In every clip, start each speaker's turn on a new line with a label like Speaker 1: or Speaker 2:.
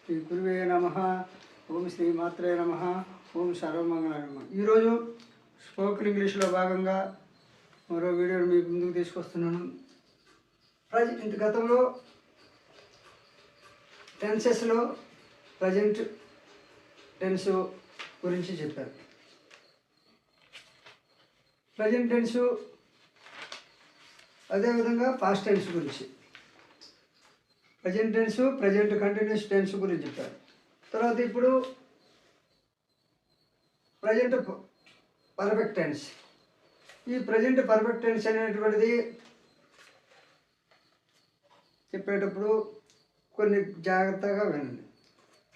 Speaker 1: శ్రీ గురువే నమ. ఓం శ్రీ మాత్రే నమ. ఓం సర్వమంగళ నమ. ఈరోజు స్పోకెన్ ఇంగ్లీష్లో భాగంగా మరో వీడియోని మీ ముందుకు తీసుకొస్తున్నాను. ఇంత గతంలో టెన్సెస్లో ప్రజెంట్ టెన్స్ గురించి చెప్పారు. ప్రజెంట్ టెన్సు అదేవిధంగా పాస్ట్ టెన్స్ గురించి, present tense, present continuous tense గురించి చెప్పారు. తర్వాత ఇప్పుడు ప్రజెంట్ పర్ఫెక్ట్ టెన్స్. ఈ ప్రజెంట్ పర్ఫెక్ట్ టెన్స్ అనేటువంటిది చెప్పేటప్పుడు కొన్ని జాగ్రత్తగా వినండి.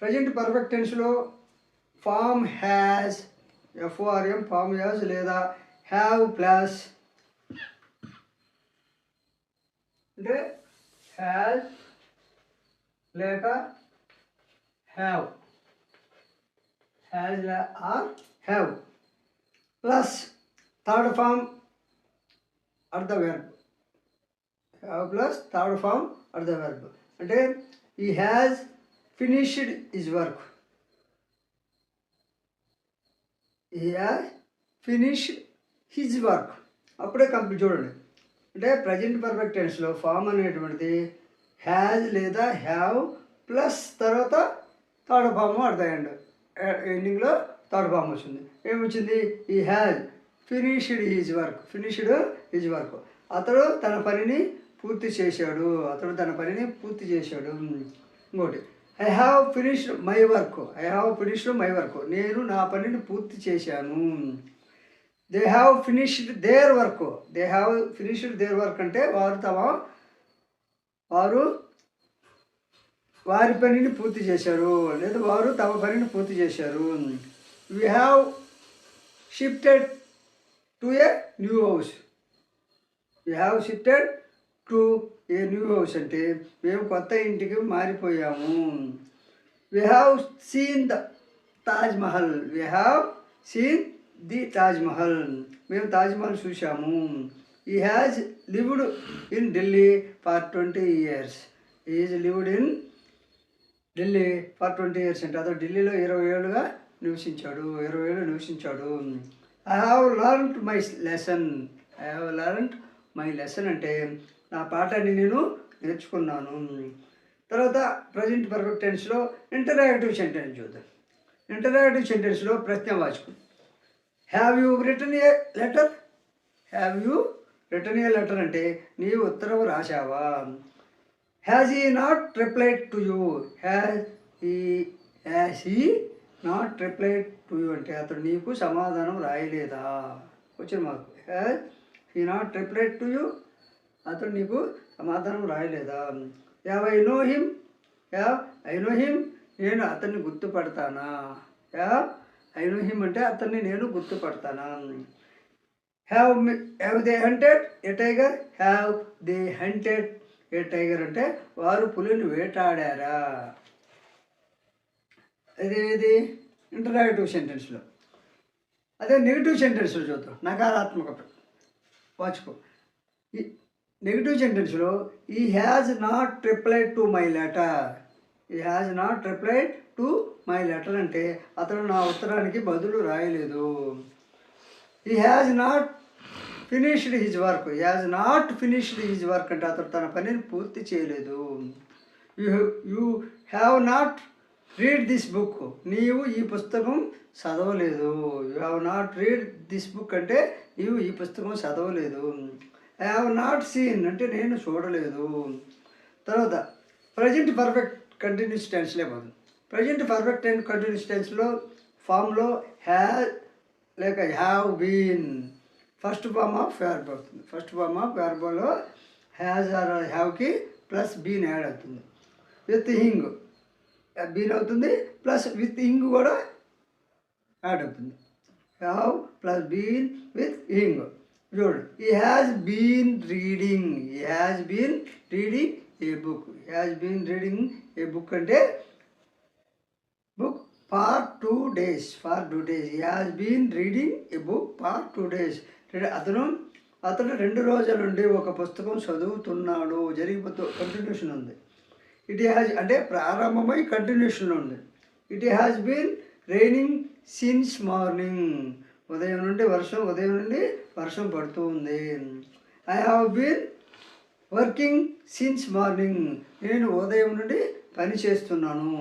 Speaker 1: ప్రజెంట్ పర్ఫెక్ట్ టెన్స్లో form has, F O R M, form has లేదా హ్యావ్ ప్లస్ అంటే హ్యాజ్ లేక have, has or have plus third form at the verb. Have plus third form at the verb అంటే he has finished his work, he has finished his work అప్పుడే complete. చూడండి, అంటే present perfect టెన్స్లో form అనేటువంటిది has లేదా have plus తర్వాత third form at the ఎండింగ్లో third form వచ్చింది. ఏమొచ్చింది? ఈ has finished his work, finished his work. అతడు తన పనిని పూర్తి చేశాడు, అతడు తన పనిని పూర్తి చేశాడు. ఇంకోటి, I have finished my work, I have finished my work, నేను నా పనిని పూర్తి చేశాను. They have finished their work, they have finished their work అంటే వారు వారి పనిని పూర్తి చేశారు లేదా వారు తమ పనిని పూర్తి చేశారు. We have shifted to a new house, we have shifted to a new house అంటే మేము కొత్త ఇంటికి మారిపోయాము. We have seen the Taj Mahal, we have seen the Taj Mahal, మేము తాజ్ మహల్ చూసాము. He has lived in Delhi for 20 years, is lived in Delhi for 20 years అంటే అతను ఢిల్లీలో 20 ఏళ్ళుగా నివసించాడు, 20 ఏళ్ళు నివసించాడు. I have learned my lesson, I have learned my lesson అంటే నా పాఠాన్ని నేను నేర్చుకున్నాను. తర్వాత ప్రజెంట్ పర్ఫెక్ట్ టెన్స్లో ఇంటరాక్టివ్ సెంటెన్స్ చూద్దాం. ఇంటరాక్టివ్ సెంటెన్స్లో ప్రశ్నవాచకం. Have you return a letter, have you return a letter అంటే నీవు ఉత్తరం రాశావా. Has he not replied to you, has he not replied to you అంటే అతడు నీకు సమాధానం రాయలేదా. వచ్చిన మాకు has he not replied to you, అతడు నీకు సమాధానం రాయలేదా. Have I know him, have I know him నేను అతన్ని గుర్తుపడతానా. హ్యావ్ ఐ నో హిమ్ అంటే అతన్ని నేను గుర్తుపడతానా. Have they hunted a tiger, have they hunted a tiger అంటే వారు పులిని వేటాడారా. ఇది ఇంటరాక్టివ్ సెంటెన్స్లో. అదే నెగిటివ్ సెంటెన్స్లో చూద్దాం. నకారాత్మక వాచకం. ఈ నెగిటివ్ సెంటెన్స్లో he has not replied to my letter, he has not replied to my letter అంటే అతను నా ఉత్తరానికి బదులు రాయలేదు. He has not finished his work, he has not finished his work అంటే అతడు తన పనిని పూర్తి చేయలేదు. You have not read this book, నీవు ఈ పుస్తకం చదవలేదు. You have not read this book అంటే నీవు ఈ పుస్తకం చదవలేదు. ఐ హ్యావ్ నాట్ సీన్ అంటే నేను చూడలేదు. తర్వాత ప్రజెంట్ పర్ఫెక్ట్ కంటిన్యూస్ టెన్స్లే పోతుంది. ప్రజెంట్ పర్ఫెక్ట్ అండ్ కంటిన్యూస్ టెన్స్లో ఫామ్లో హ్యావ్ లేక have been first form of verb అవుతుంది. ఫస్ట్ ఫామ్ ఆఫ్ వెర్బ్లో హ్యాజ్ ఆర్ హ్యావ్కి ప్లస్ బీన్ యాడ్ అవుతుంది. విత్ హింగ్ బీన్ అవుతుంది, ప్లస్ విత్ హింగ్ కూడా యాడ్ అవుతుంది. Have plus been with ing. చూడండి, he has been reading, he has been reading a book, has been reading a book అంటే book for 2 days, for 2 days. He has been reading a book for 2 days. అతను 2 రోజుల నుండి ఒక పుస్తకం చదువుతున్నాడు. జరిగిపోతూ continuation ఉంది. ఇట్ హ్యాజ్ అంటే ప్రారంభమై కంటిన్యూషన్లో ఉంది. It has been raining since morning. ఉదయం నుండి వర్షం పడుతూ ఉంది. I have been working since morning. నేను ఉదయం నుండి పని చేస్తున్నాను.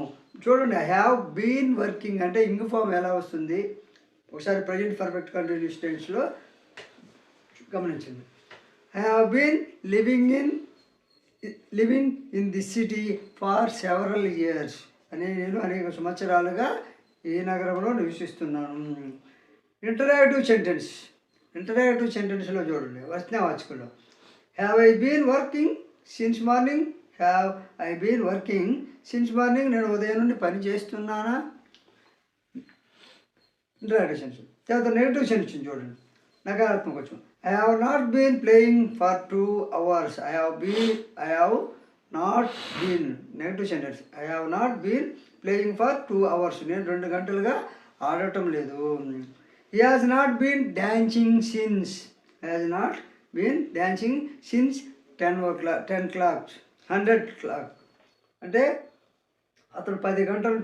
Speaker 1: చూడండి, ఐ హ్యావ్ బీన్ వర్కింగ్ అంటే ఇంగ్ ఫామ్ ఎలా వస్తుంది ఒకసారి ప్రజెంట్ పర్ఫెక్ట్ కంటిన్యూస్ టెన్స్లో గమనించండి. I have been living in the city for several years. నేను అనేక సంవత్సరాలుగా ఈ నగరంలో నివసిస్తున్నాను. ఇంటరాక్టివ్ సెంటెన్స్లో చూడండి, వచనవాచకంలో have I been working since morning. Have I been working since morning. నేను ఉదయం నుండి పని చేస్తున్నానా? Interactive sentence. తర్వాత నెగిటివ్ సెంటెన్స్ చూడండి, నకారాత్మక వచనం. I have not been playing for 2 hours. I have not been negative sentence. I have not been playing for 2 hours. నేను 2 గంటలుగా ఆడటం లేదు. He has not been dancing since. Been dancing since 10 o'clock. అంటే అతను 10 గంటలు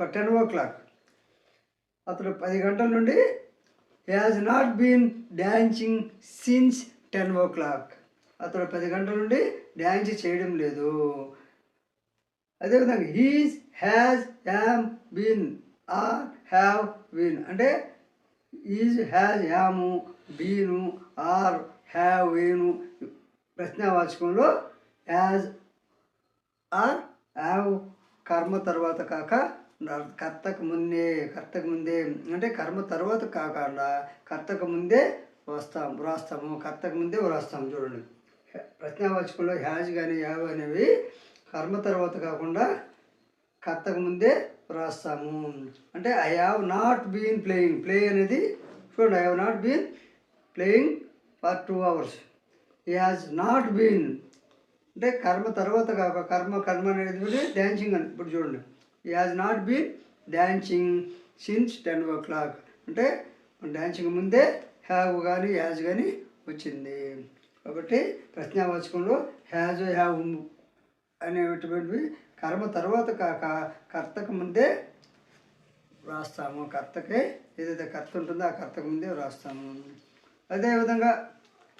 Speaker 1: 10 o'clock. అతను 10 గంటల నుండి he has not been dancing since 10 o'clock. అతను 10 గంటల నుండి డ్యాన్స్ చేయడం లేదు. అదేవిధంగా he's, has, am, been, are, have, been. అంటే is, has, am, been, are, have, been ప్రశ్నావాచకంలో యాజ్, ఆర్, హ్యావ్ కర్మ తర్వాత కాక కర్తకు ముందే అంటే కర్మ తర్వాత కాకుండా కర్తకు ముందే వ్రాస్తాము. కర్తకు ముందే వ్రాస్తాము. చూడండి, ప్రశ్నావాచకంలో హ్యాజ్ కానీ యావ్ అనేవి కర్మ తర్వాత కాకుండా కర్తకు ముందే వ్రాస్తాము. అంటే I have not been playing. Play అనేది చూడండి, I have not been playing for 2 hours. He has not been అంటే కర్మ తర్వాత కాక కర్మ అనేది డాన్సింగ్ అని. ఇప్పుడు చూడండి, he has not been dancing since 10 o'clock. అంటే డాన్సింగ్ ముందే హ్యావ్ కానీ హ్యాజ్ కానీ వచ్చింది. కాబట్టి ప్రశ్నావాచకంలో హ్యాజ్, హ్యావ్ అనేటువంటివి కర్మ తర్వాత కాక కర్తకు ముందే వ్రాస్తాము. కర్తకే ఏదైతే కర్త ఉంటుందో ఆ కర్తకు ముందే వ్రాస్తాము. అదేవిధంగా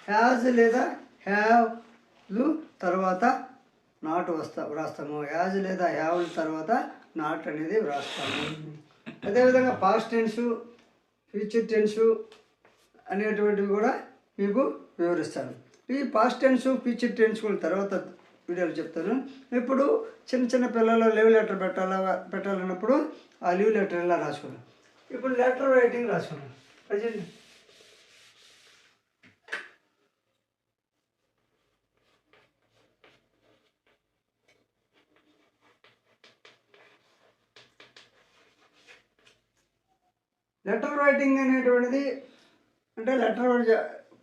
Speaker 1: హ్యాజ్ లేదా హ్యావ్లు తర్వాత నాట్ వ్రాస్తాము. హ్యాజ్ లేదా హ్యావ్ల తర్వాత నాట్ అనేది వ్రాస్తాము. అదేవిధంగా పాస్ట్ టెన్సు, ఫ్యూచర్ టెన్సు అనేటువంటివి కూడా మీకు వివరిస్తాను. ఈ పాస్ట్ టెన్సు, ఫ్యూచర్ టెన్స్ కూడా తర్వాత వీడియోలు చెప్తాను. ఇప్పుడు చిన్న పిల్లలు లీవ్ లెటర్ పెట్టాలన్నప్పుడు ఆ లీవ్ లెటర్ ఎలా రాసుకున్నాను. ఇప్పుడు లెటర్ రైటింగ్ రాసుకున్నాను. ప్రజెంట్ లెటర్ రైటింగ్ అనేటువంటిది అంటే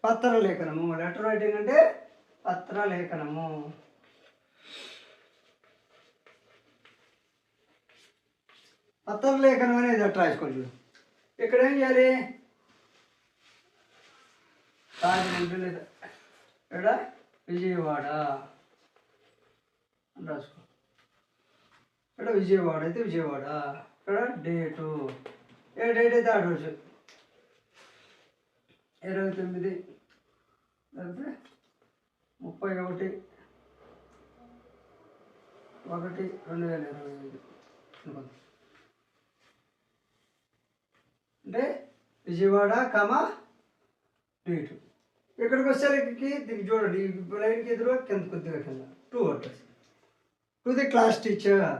Speaker 1: పత్రలేఖనము. లెటర్ రైటింగ్ అంటే పత్రలేఖనము. పత్రలేఖనం అనేది అట్లా రాసుకోండి. ఇక్కడ ఏం చేయాలి, రాజమండ్రి లేదా ఇక్కడ విజయవాడ అని రాసుకో. ఇక్కడ విజయవాడ అయితే విజయవాడ. ఇక్కడ డేటు ఏ డేట్ అయితే ఆ రోజు 29 లేకపోతే 31/1/2025 అంటే విజయవాడ డేటు. ఇక్కడికి వచ్చేసరికి దీనికి చూడండి, ఈ లైన్కి ఎదురు కొద్దిగా కింద 2 address. To the class teacher.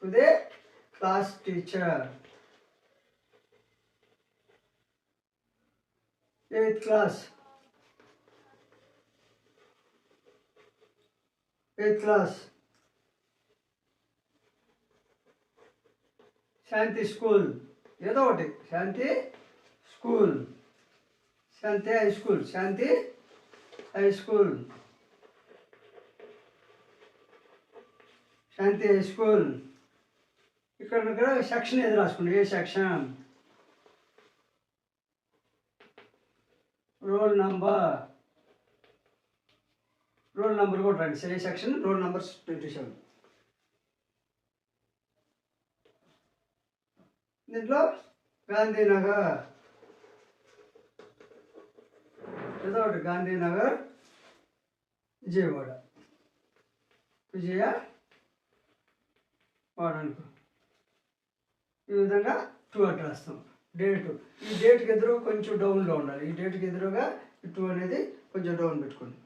Speaker 1: 8th class. 8th class. Shanti school ఏదో ఒకటి. Shanti school, Shanti high school, Shanti high school, Shanti high school. ఇక్కడ సెక్షన్ ఏది రాసుకోండి. A section, roll number, roll number కూడా రండి. A section, roll number 27. దీంట్లో గాంధీనగర్, ఏదో ఒకటి గాంధీనగర్ విజయవాడ, విజయవాడ అనుకో. ఈ విధంగా 2 అట్లా రాస్తాం. డేటు, ఈ డేట్కి ఎదురు కొంచెం డౌన్లో ఉండాలి. ఈ డేట్కి ఎదురుగా 2 అనేది కొంచెం డౌన్ పెట్టుకోండి.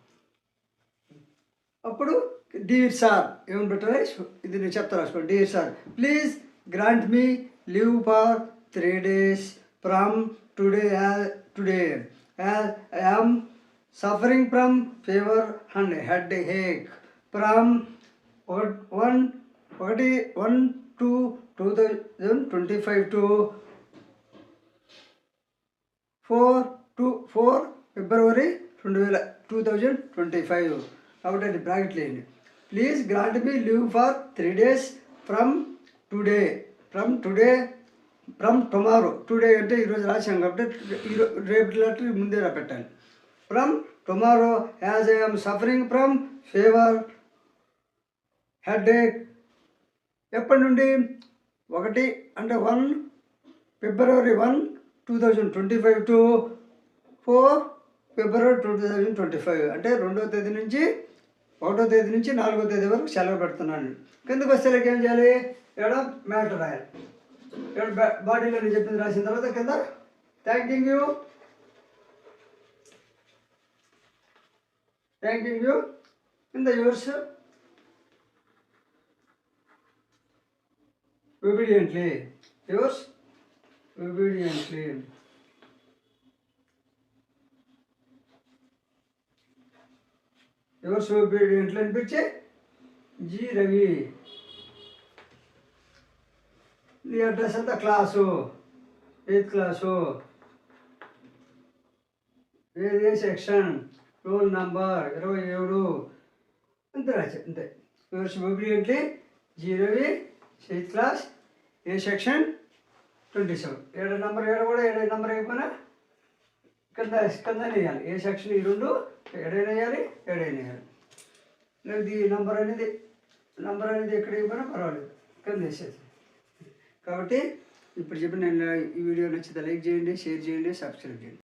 Speaker 1: అప్పుడు డియర్ సార్ ఏమని పెట్టాలి, ఇది నేను చెప్తా రాసుకోండి. Dear sir, please grant me leave for 3 days from today as I am suffering from fever and headache from 1/1/2025 to 4 February 2025. కాబట్టి అది బ్రాకెట్లు వేయండి. Please grant me leave for 3 days from tomorrow. Today అంటే ఈరోజు రాశాం కాబట్టి రేపు లెటర్ ముందే పెట్టాలి. From tomorrow as I am suffering from fever, headache. ఎప్పటి నుండి 1 February 2025 to 4 February 2025. అంటే 2వ తేదీ నుంచి 1వ తేదీ నుంచి 4వ తేదీ వరకు సెలవు పెడుతున్నాను. కిందకు వచ్చేలాగా ఏం చేయాలి, ఇక్కడ మ్యాటర్ రాయాలి. ఇక్కడ బాడీలో నేను చెప్పింది రాసిన తర్వాత కింద థ్యాంకింగ్ యూ కింద యువర్స్ obediently అనిపించి జి రవి. నీ అడ్రస్ అంతా క్లాసు 8th క్లాసు, ఏ సెక్షన్, రోల్ నంబర్ 27 అంతే రాశారు. అంతే. Yours obediently G Ravi, 8th class, ఏ సెక్షన్ 27. 7 నెంబర్ కూడా 7 నెంబర్ అయిపోయినా కింద వేయాలి. ఏ సెక్షన్ ఈ 2 7 వేయాలి. లేదు ఈ నంబర్ అనేది ఎక్కడ అయిపోయినా పర్వాలేదు, కింద వేసేది. కాబట్టి ఇప్పుడు చెప్పిన నేను ఈ వీడియో నచ్చితే లైక్ చేయండి, షేర్ చేయండి, సబ్స్క్రైబ్ చేయండి.